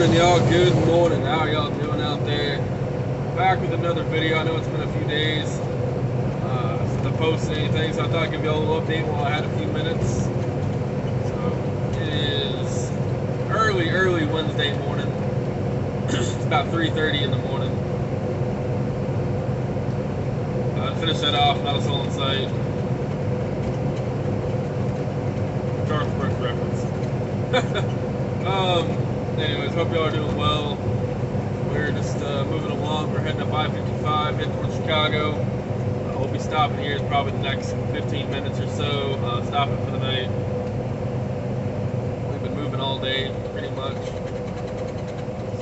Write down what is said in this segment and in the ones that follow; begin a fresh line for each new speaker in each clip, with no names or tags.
morning, y'all. Good morning. How are y'all doing out there? Back with another video. I know it's been a few days since I posted anything, so I thought I'd give you a little update while I had a few minutes. So it is early Wednesday morning. It's about 3:30 in the morning. Finish that off. Not a soul in sight. Garth Brooks reference. Anyways, hope y'all are doing well. We're just moving along. We're heading up I-55, heading towards Chicago. We'll be stopping here probably the next 15 minutes or so, stopping for the night. We've been moving all day, pretty much.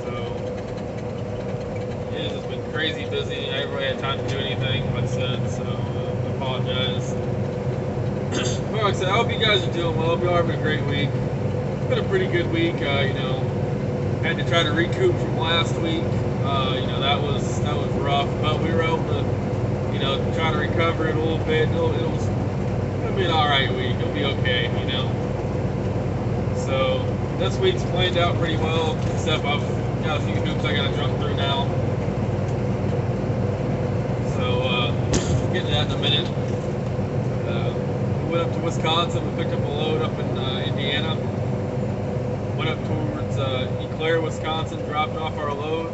So, it has just been crazy busy. I haven't really had time to do anything, like I said, so I apologize. Well, like I said, I hope you guys are doing well. I hope you all having a great week. It's been a pretty good week, had to try to recoup from last week. That was rough, but we were able to, try to recover it a little bit. It'll be an alright week. It'll be okay, So, this week's planned out pretty well, except I've got a few hoops I gotta jump through now. So, get to that in a minute. We went up to Wisconsin. We picked up a load up in Indiana. Went up towards Eau Claire, Wisconsin, dropped off our load,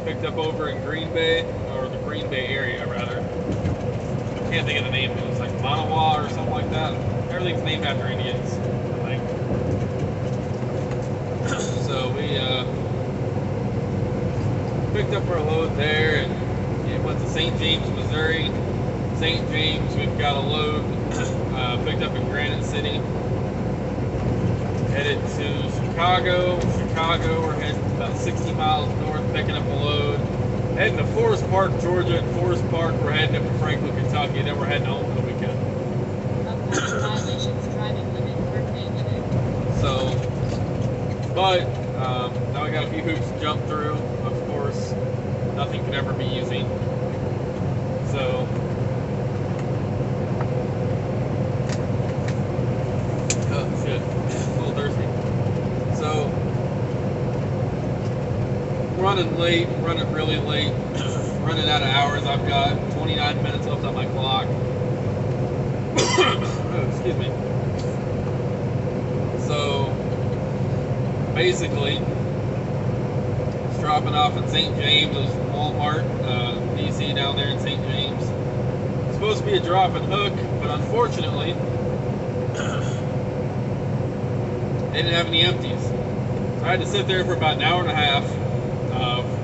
picked up over in Green Bay, or the Green Bay area, rather. Can't think of the name. It was like Manawa or something like that. Everything's named after Indians, I think. So we picked up our load there and went to St. James, Missouri. St. James, we've got a load picked up in Granite City. Headed to Chicago. We're heading about 60 miles north, picking up a load. Heading to Forest Park, Georgia. And Forest Park, we're heading up to Franklin, Kentucky. Then we're heading home for the weekend.
Violations, driving limit, birthday limit.
So, but now we got a few hoops to jump through. Of course, nothing can ever be easy. So. Oh shit. A little thirsty. So, running late, running really late, running out of hours. I've got 29 minutes left on my clock. Oh, excuse me. So, basically, it's dropping off in St. James. There's Walmart, DC down there in St. James. It's supposed to be a drop and hook, but unfortunately, they didn't have any empties. So I had to sit there for about an hour and a half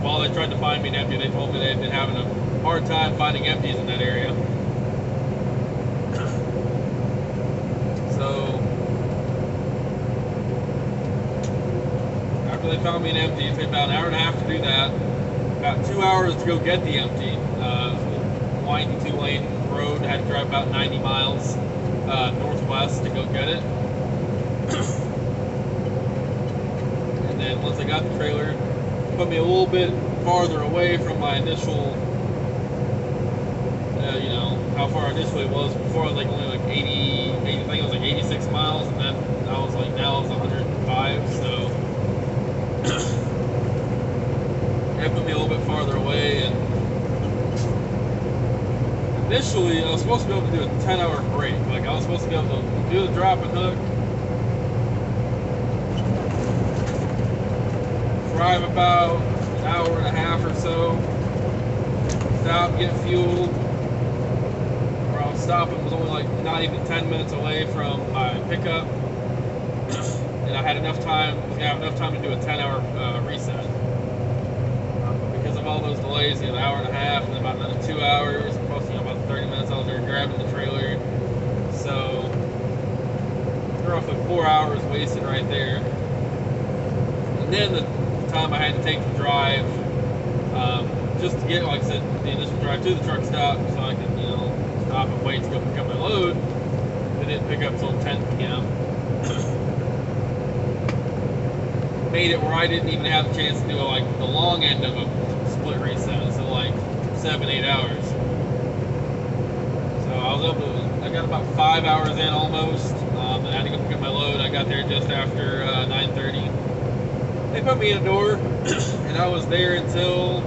while they tried to find me an empty. They told me they had been having a hard time finding empties in that area. So after they found me an empty, it took about an hour and a half to do that. About 2 hours to go get the empty. It was a windy 2-lane road. I had to drive about 90 miles northwest to go get it. And then once I got the trailer, it put me a little bit farther away from my initial, how far initially it was. Before I was like only like 80, I think it was like 86 miles, and then I was like, now it's 105, so it put me a little bit farther away. And initially I was supposed to be able to do a 10-hour break. Like I was supposed to be able to do the drop and hook, drive about an hour and a half or so, stop, get fuel. Where I was stopping was only like not even 10 minutes away from my pickup, and I had enough time. Was gonna have enough time to do a 10-hour reset. But because of all those delays, an hour and a half, and then about another 2 hours, plus about 30 minutes, I was there grabbing the trailer. So roughly 4 hours wasted right there. And then the time I had to take the drive, just to get, like I said, the initial drive to the truck stop, so I could, stop and wait to go pick up my load. They didn't pick up till 10 p.m. Made it where I didn't even have the chance to do the long end of a split reset, so like 7-8 hours. So I was able to, I got about 5 hours in almost, and I had to go pick up my load. I got there just after 9:30. they put me in a door, and I was there until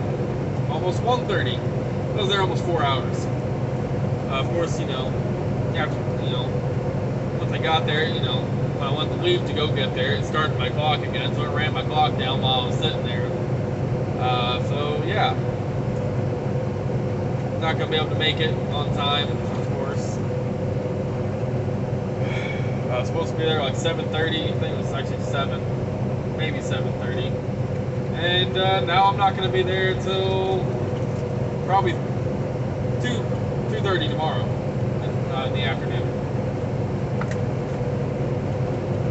almost 1:30. I was there almost 4 hours. Of course, after, once I got there, when I went to leave to go get there, it started my clock again, so it ran my clock down while I was sitting there. So yeah, not gonna be able to make it on time, of course. I was supposed to be there like 7:30. I think it was actually 7, maybe 7:30. And now I'm not gonna be there until probably 2:30 tomorrow in the afternoon,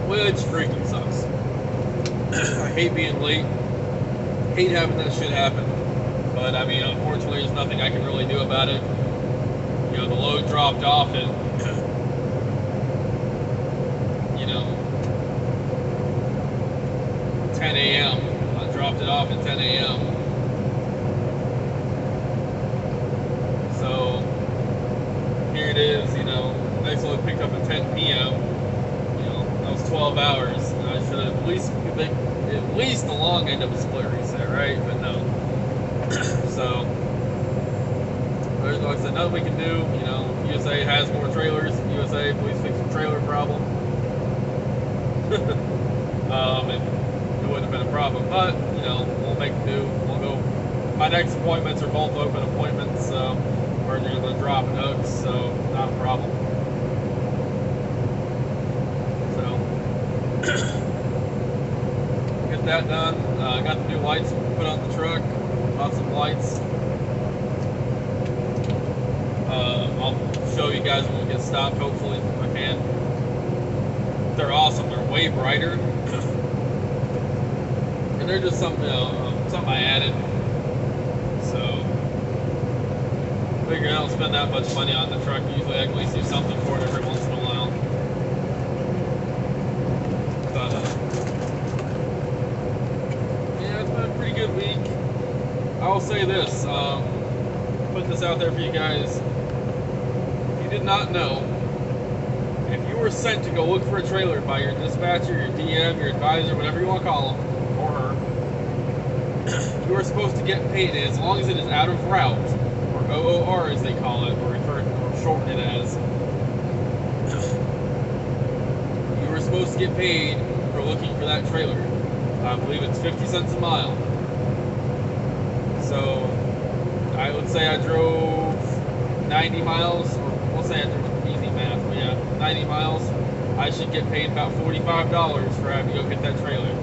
which freaking sucks. I hate being late. Hate having that shit happen. But I mean, unfortunately, there's nothing I can really do about it. The load dropped off at 10 a.m. I dropped it off at 10 a.m. So here it is. Next load picked up at 10 p.m. That was 12 hours, and I should have at least the long end of a split reset, right? But no. So there's, like I said, nothing we can do. USA has more trailers. USA, please fix the trailer problem. It wouldn't have been a problem, but we'll make do. We'll go. My next appointments are both open appointments, so we're doing the dropping hooks, so not a problem. So get that done. Got the new lights put on the truck. Bought some lights. I'll show you guys when we get stopped, hopefully, if I can. They're awesome. They're way brighter. And they're just something, something I added. So, figuring I don't spend that much money on the truck. Usually I can at least do something for it every once in a while. But, yeah, it's been a pretty good week. I'll say this, put this out there for you guys. If you did not know, if you were sent to go look for a trailer by your dispatcher, your DM, your advisor, whatever you want to call him, or her, you are supposed to get paid as long as it is out of route, or OOR as they call it, or shorten it as. You were supposed to get paid for looking for that trailer. I believe it's 50 cents a mile. So, I would say I drove 90 miles, or we'll say I drove easy math, but yeah, 90 miles. I should get paid about $45 for having to go get that trailer.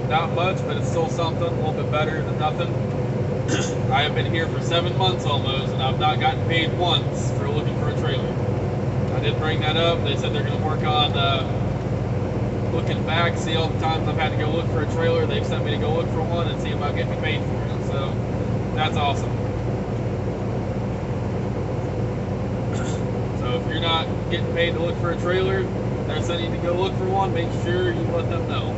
Not much, but it's still something, a little bit better than nothing. I have been here for 7 months almost, and I've not gotten paid once for looking for a trailer. I did bring that up. They said they're going to work on looking back, see all the times I've had to go look for a trailer. They've sent me to go look for one and see if I get me paid for it. So that's awesome. So if you're not getting paid to look for a trailer, they're sending you to go look for one, make sure you let them know.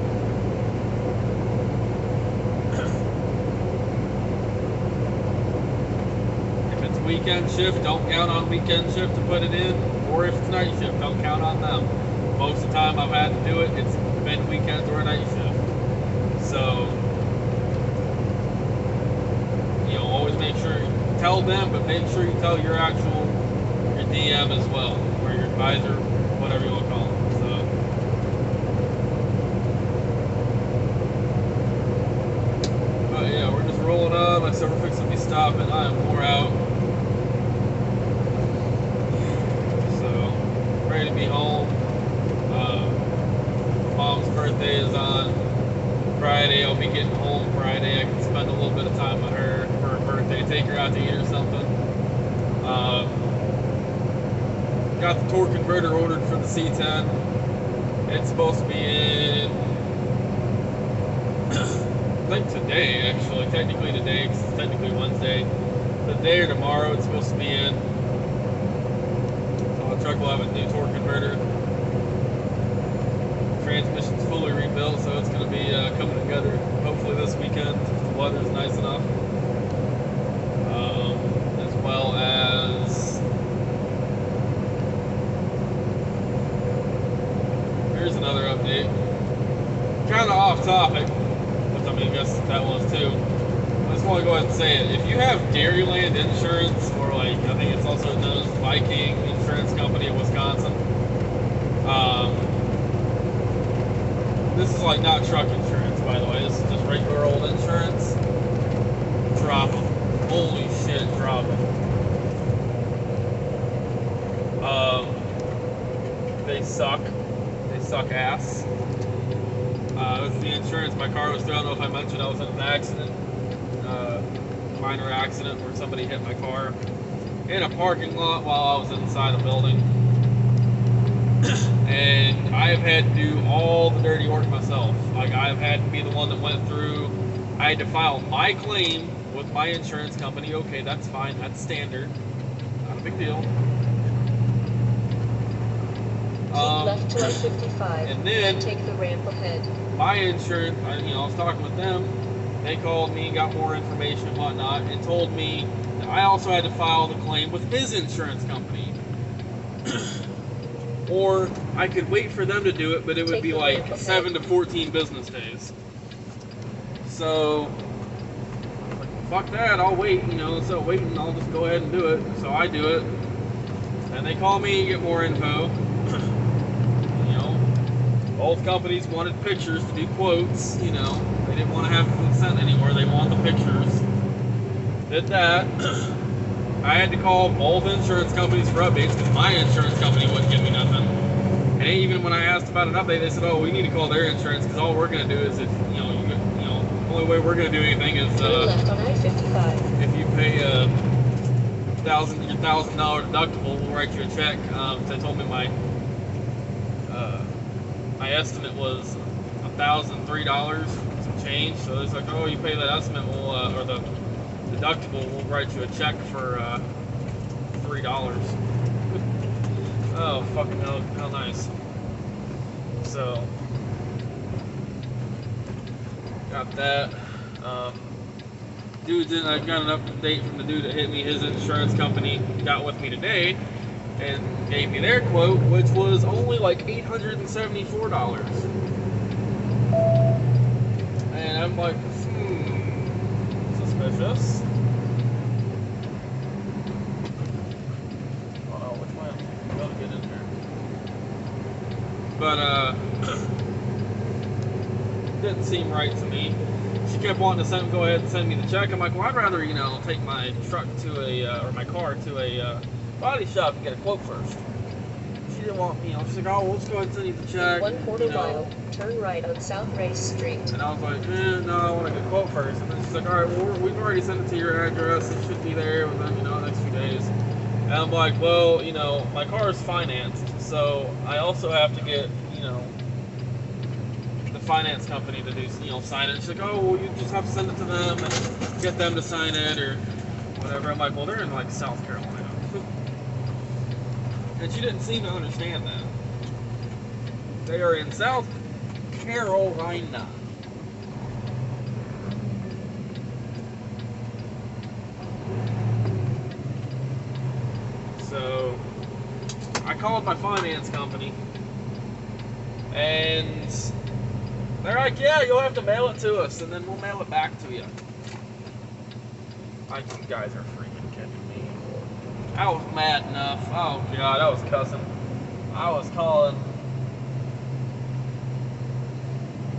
If it's weekend shift, don't count on weekend shift to put it in. Or if it's night shift, don't count on them. Most of the time I've had to do it, it's been weekends or a night shift. So, always make sure you tell them, but make sure you tell your DM as well, or your advisor, whatever you want to call them. So, but yeah, we're just rolling on. Like I said, we're fixing to be stopping. I am wore out. So, ready to be home. Mom's birthday is on Friday. I'll be getting home Friday. I can spend a little bit of time with her for her birthday. Take her out to eat or something. Got the torque converter ordered for the C10. It's supposed to be in, I think today, actually. Technically today, because it's technically Wednesday. Today or tomorrow, it's supposed to be in. So the truck will have a new torque converter. Transmission's fully rebuilt, so it's going to be coming together hopefully this weekend if the weather's nice enough. As well as, here's another update. kind of off topic, which I mean, I guess that was too. I just want to go ahead and say it. If you have Dairyland Insurance, or like I think it's also known as Viking Insurance Company of Wisconsin, this is like not truck insurance, by the way. This is just regular old insurance. Drop them. Holy shit, drop them. They suck. They suck ass. This is the insurance my car was through. I don't know if I mentioned I was in an accident. Minor accident where somebody hit my car in a parking lot while I was inside a building. And I have had to do all the dirty work myself. Like, I've had to be the one that went through. I had to file my claim with my insurance company. Okay, that's fine. That's standard. Not a big deal.
Keep left to I-55
and then
take the ramp ahead.
My insurance, I was talking with them. They called me, got more information and whatnot, and told me that I also had to file the claim with his insurance company. Or I could wait for them to do it, but it would be like 7 to 14 business days. So, fuck that, I'll wait, instead of waiting, I'll just go ahead and do it. So I do it. And they call me and get more info. Both companies wanted pictures to do quotes, they didn't want to have consent anymore, they wanted the pictures. Did that. I had to call both insurance companies for updates because my insurance company wouldn't give me nothing. And even when I asked about an update, they said, "Oh, we need to call their insurance because all we're going to do is if the only way we're going to do anything is
left on I-55.
If you pay your $1,000 deductible, we'll write you a check." They told me my estimate was $1,003 some change. So it's like, "Oh, you pay that estimate, or the deductible, we'll write you a check for $3. Oh, fucking hell, how nice. So, got that. I got an update from the dude that hit me. His insurance company got with me today and gave me their quote, which was only like $874. And I'm like, suspicious. Oh, which way? I'm gonna get in here. But, didn't seem right to me. She kept wanting to go ahead and send me the check. I'm like, well, I'd rather, take my truck to or my car to a body shop and get a quote first. She didn't want, she's like, "Oh, we'll just go ahead and send you the check."
In 1/4 mile, turn right on South Race Street.
And I was like, no, I want to get a quote first. And then she's like, "All right, well, we've already sent it to your address. It should be there within, the next few days." And I'm like, well, my car is financed, so I also have to get, the finance company to do, sign it. She's like, "Oh, well, you just have to send it to them and get them to sign it or whatever." I'm like, well, they're in like South Carolina. And she didn't seem to understand that. They are in South Carolina. So, I called my finance company, and they're like, "Yeah, you'll have to mail it to us, and then we'll mail it back to you." Like, you guys are freaking kidding me. I was mad enough. Oh, God, I was cussing. I was calling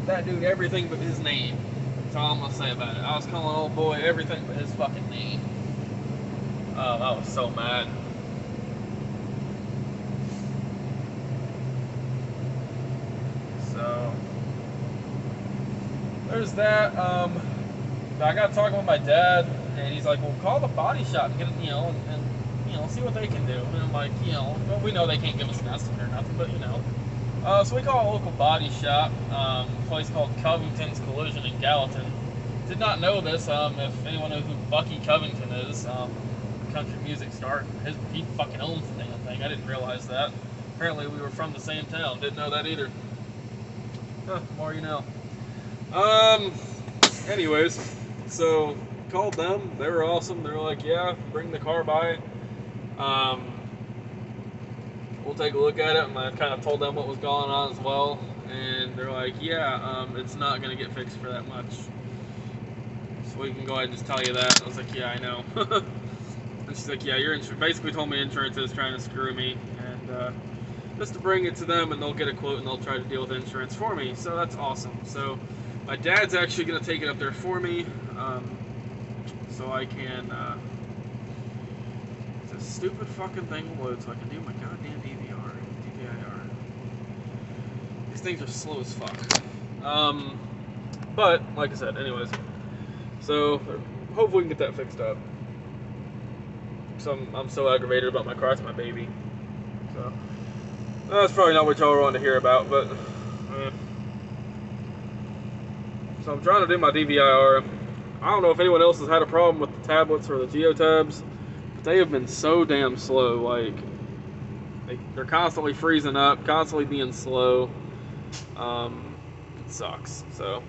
that dude everything but his name. That's all I'm going to say about it. I was calling old boy everything but his fucking name. Oh, I was so mad. So, there's that. I got talking with my dad, and he's like, "Well, call the body shop and get it, and see what they can do." And I'm like, well, we know they can't give us an estimate or nothing, but so we call a local body shop, a place called Covington's Collision in Gallatin. Did not know this. If anyone knows who Bucky Covington is, country music star, he fucking owns the damn thing. I didn't realize that. Apparently, we were from the same town. Didn't know that either. Huh, more you know. Anyways, so called them. They were awesome. They were like, "Yeah, bring the car by. We'll take a look at it." And I kind of told them what was going on as well. and they're like, yeah, it's not gonna get fixed for that much. So we can go ahead and just tell you that. I was like, yeah, I know. And she's like, yeah, your basically told me insurance is trying to screw me, and just to bring it to them, and they'll get a quote, and they'll try to deal with insurance for me. So that's awesome. So my dad's actually gonna take it up there for me, so I can. It's a stupid fucking thing load, so I can do my goddamn DVR. These things are slow as fuck. But like I said, anyways. So hopefully we can get that fixed up. So I'm so aggravated about my car. It's my baby. So that's probably not what y'all want to hear about, but so I'm trying to do my DVIR. I don't know if anyone else has had a problem with the tablets or the geotabs, but they have been so damn slow. Like they're constantly freezing up, constantly being slow. It sucks. So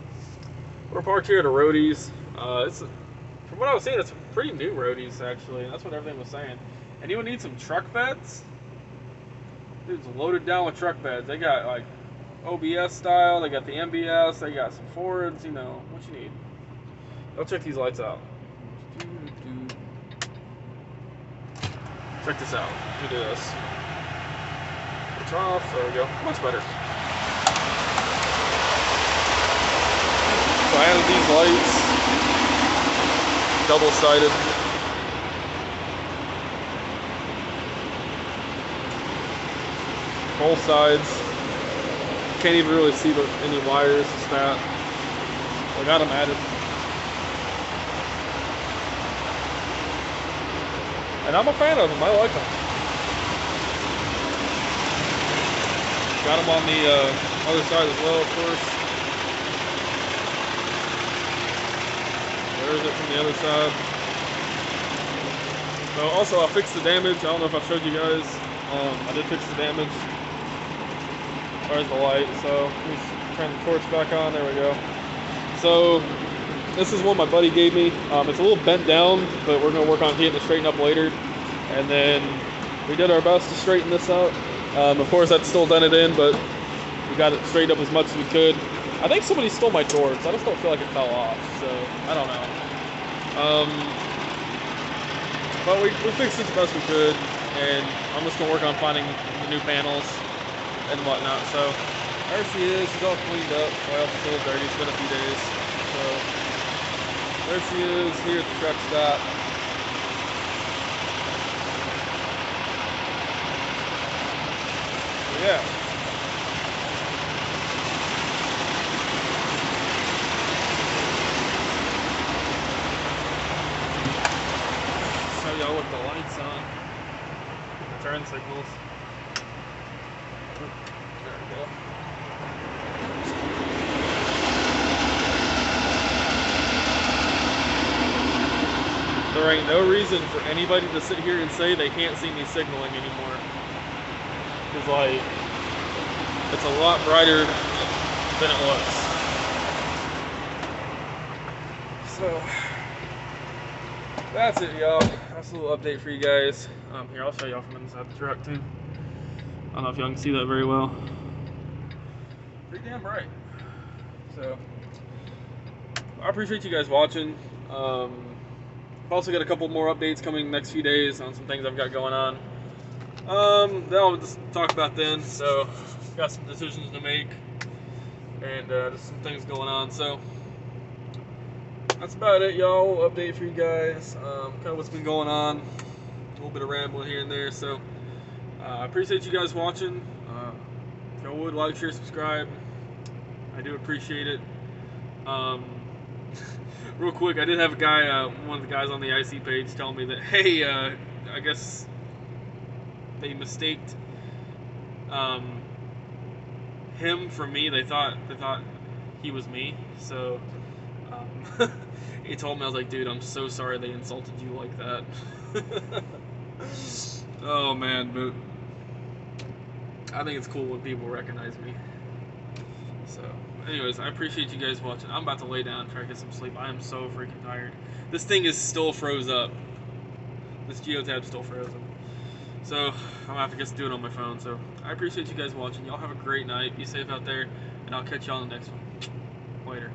we're parked here at a Roadies. From what I was seeing, it's a pretty new Roadies actually. That's what everything was saying. Anyone need some truck beds? Dude's loaded down with truck beds. They got like OBS style. They got the MBS. They got some Fords. You know what you need. Go check these lights out. Check this out. Let me do this. It's off. There we go. Much better. So I added these lights, double-sided. Both sides. Can't even really see any wires, just that. I got them added. And I'm a fan of them. I like them. Got them on the other side as well, of course. There's it from the other side. So also I fixed the damage. I don't know if I showed you guys. I did fix the damage as far as the light. So let me turn the torch back on. There we go. So this is one my buddy gave me. It's a little bent down, but we're going to work on getting it straightened up later. And then we did our best to straighten this out. Of course, that's still done it in, but we got it straightened up as much as we could. I think somebody stole my torch. I just don't feel like it fell off, so I don't know. But we fixed it as best we could, and I'm just going to work on finding the new panels and whatnot. So there she is. She's all cleaned up. Well, it's a little dirty. It's been a few days. So there she is here at the truck stop. So, yeah. Y'all with the lights on, the turn signals. There we go. There ain't no reason for anybody to sit here and say they can't see me signaling anymore. Because like, it's a lot brighter than it looks. So that's it, y'all. That's a little update for you guys. Here, I'll show y'all from inside the truck too. I don't know if y'all can see that very well. Pretty damn bright. So I appreciate you guys watching. I've also got a couple more updates coming next few days on some things I've got going on. Then I'll just talk about then. So got some decisions to make and just some things going on. So that's about it, y'all. Update for you guys. Kind of what's been going on. A little bit of rambling here and there. So I appreciate you guys watching. If y'all would like, share, subscribe, I do appreciate it. Real quick, I did have a guy, one of the guys on the IC page, tell me that, hey, I guess they mistaked him for me. They thought he was me. So he told me, I was like, dude, I'm so sorry they insulted you like that. Oh man, but I think it's cool when people recognize me. So anyways, I appreciate you guys watching. I'm about to lay down and try to get some sleep. I am so freaking tired. This thing is still froze up. This geotab's still frozen. So I'm gonna have to just do it on my phone. So I appreciate you guys watching. Y'all have a great night. Be safe out there. and I'll catch you on the next one. Later.